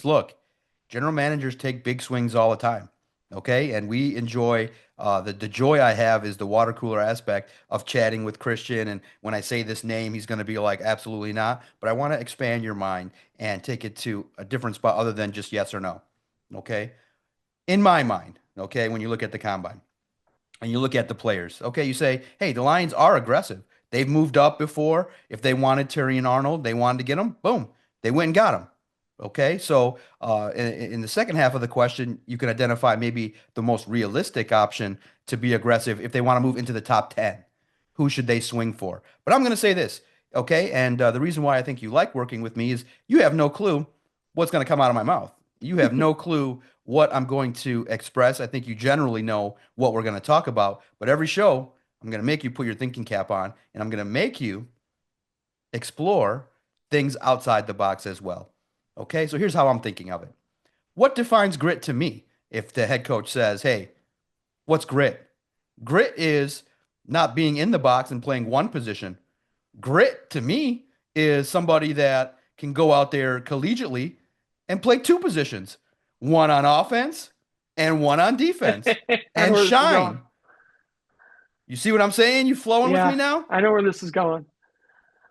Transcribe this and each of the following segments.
look, general managers take big swings all the time. Okay. And we enjoy the joy I have is the water cooler aspect of chatting with Christian. And when I say this name, he's going to be like, absolutely not. But I want to expand your mind and take it to a different spot other than just yes or no. Okay. In my mind, okay, when you look at the combine and you look at the players, okay, you say, hey, the Lions are aggressive. They've moved up before. If they wanted Terry and Arnold, they wanted to get him. Boom. They went and got him. Okay, so in the second half of the question, you can identify maybe the most realistic option to be aggressive if they want to move into the top 10. Who should they swing for? But I'm going to say this, okay? And the reason why I think you like working with me is you have no clue what's going to come out of my mouth. You have no clue what I'm going to express. I think you generally know what we're going to talk about. But every show, I'm going to make you put your thinking cap on, and I'm going to make you explore things outside the box as well. Okay, so here's how I'm thinking of it. What defines grit to me? If the head coach says, hey, what's grit? Grit is not being in the box and playing one position. Grit to me is somebody that can go out there collegiately and play two positions, one on offense and one on defense, I know and where this is going. shine. You see what I'm saying? You flowing with me Yeah, now? I know where this is going.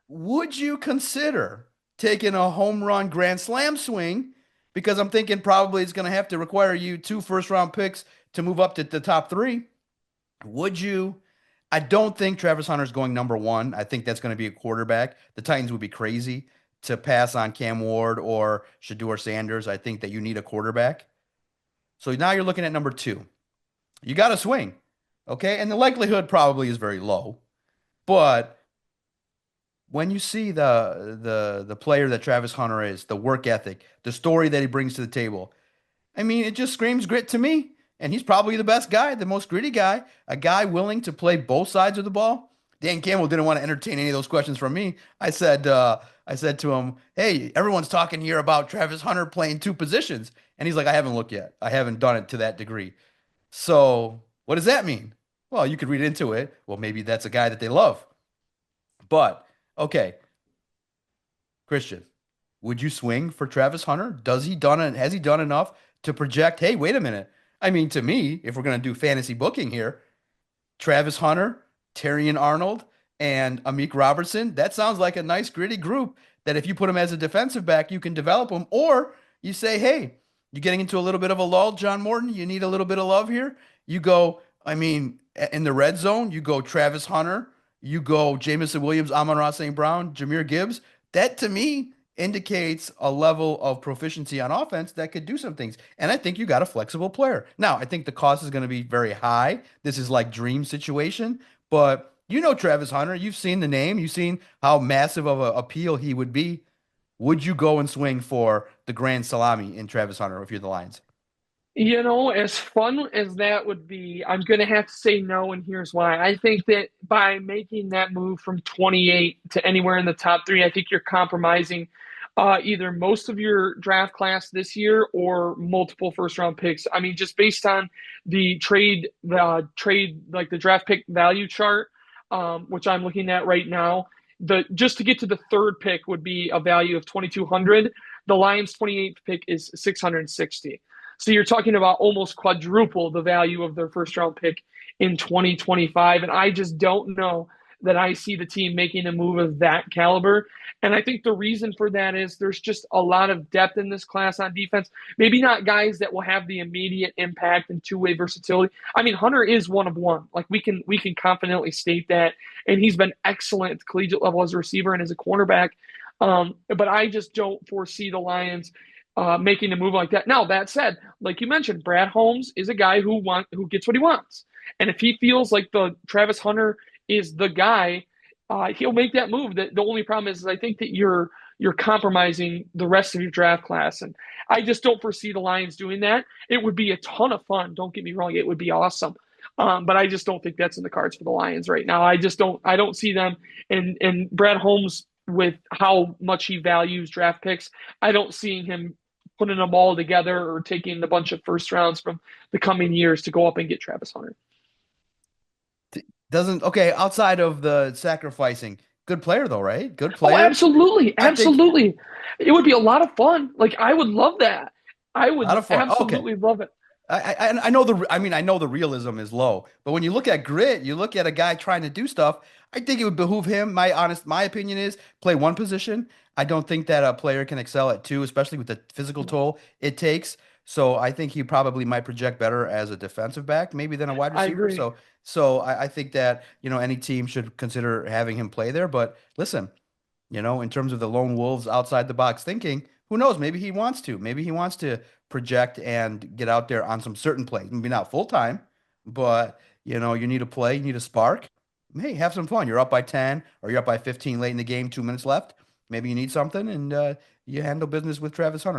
Would you consider taking a home run grand slam swing? Because I'm thinking probably it's going to have to require you two first round picks to move up to the top three. Would you? I don't think Travis Hunter's going number one. I think that's going to be a quarterback. The Titans would be crazy to pass on Cam Ward or Shador Sanders. I think that you need a quarterback. So now you're looking at number two. You got to swing. Okay. And the likelihood probably is very low. But when you see the player that Travis Hunter is, the work ethic, the story that he brings to the table, I mean, it just screams grit to me. And he's probably the best guy, the most gritty guy, a guy willing to play both sides of the ball. Dan Campbell didn't want to entertain any of those questions from me. I said to him, "Hey, everyone's talking here about Travis Hunter playing two positions," and he's like, "I haven't looked yet. I haven't done it to that degree." So, what does that mean? Well, you could read into it. Well, maybe that's a guy that they love. But okay, Christian, would you swing for Travis Hunter? Does he done it? Has he done enough to project? Hey, wait a minute. I mean, to me, if we're going to do fantasy booking here, Travis Hunter, Terrion Arnold, and Amik Robertson, that sounds like a nice gritty group that if you put him as a defensive back, you can develop him. Or you say, hey, you're getting into a little bit of a lull, John Morton. You need a little bit of love here. You go, I mean, in the red zone, you go Travis Hunter, you go Jamison Williams, Amon-Ra St. Brown, Jameer Gibbs. That to me indicates a level of proficiency on offense that could do some things. And I think you got a flexible player. Now, I think the cost is going to be very high. This is like dream situation, but you know Travis Hunter, you've seen the name, you've seen how massive of an appeal he would be. Would you go and swing for the grand salami in Travis Hunter if you're the Lions? As fun as that would be, I'm going to have to say no, and here's why. I think that by making that move from 28 to anywhere in the top three, I think you're compromising either most of your draft class this year or multiple first round picks. I mean, just based on the trade, like the draft pick value chart, which I'm looking at right now, the just to get to the third pick would be a value of 2,200. The Lions' 28th pick is 660. So you're talking about almost quadruple the value of their first round pick in 2025. And I just don't know that I see the team making a move of that caliber. And I think the reason for that is there's just a lot of depth in this class on defense. Maybe not guys that will have the immediate impact and two-way versatility. I mean, Hunter is one of one. Like we can confidently state that, and he's been excellent at the collegiate level as a receiver and as a cornerback. But I just don't foresee the Lions making a move like that. Now that said, like you mentioned, Brad Holmes is a guy who gets what he wants, and if he feels like the Travis Hunter is the guy, he'll make that move. The only problem is I think that you're compromising the rest of your draft class, and I just don't foresee the Lions doing that. It would be a ton of fun. Don't get me wrong; it would be awesome. But I just don't think that's in the cards for the Lions right now. I just don't. I don't see them. And Brad Holmes, with how much he values draft picks, I don't see him putting them all together or taking a bunch of first rounds from the coming years to go up and get Travis Hunter. Doesn't, okay, outside of the sacrificing, Good player though, right? Good Oh, player. absolutely, I think absolutely. It would be a lot of fun. Like I would love that. I a lot would of fun. Okay. absolutely love it. I know I mean I know the realism is low, but when you look at grit, you look at a guy trying to do stuff. I think it would behoove him. My opinion is play one position. I don't think that a player can excel at two, especially with the physical toll it takes. So I think he probably might project better as a defensive back, maybe than a wide I receiver. agree. So I think that any team should consider having him play there. But listen, in terms of the lone wolves outside the box thinking, who knows? Maybe he wants to. Maybe he wants to project and get out there on some certain plays. Maybe not full time, but you need a play, you need a spark. Hey, have some fun. You're up by 10 or you're up by 15 late in the game, 2 minutes left. Maybe you need something and you handle business with Travis Hunter.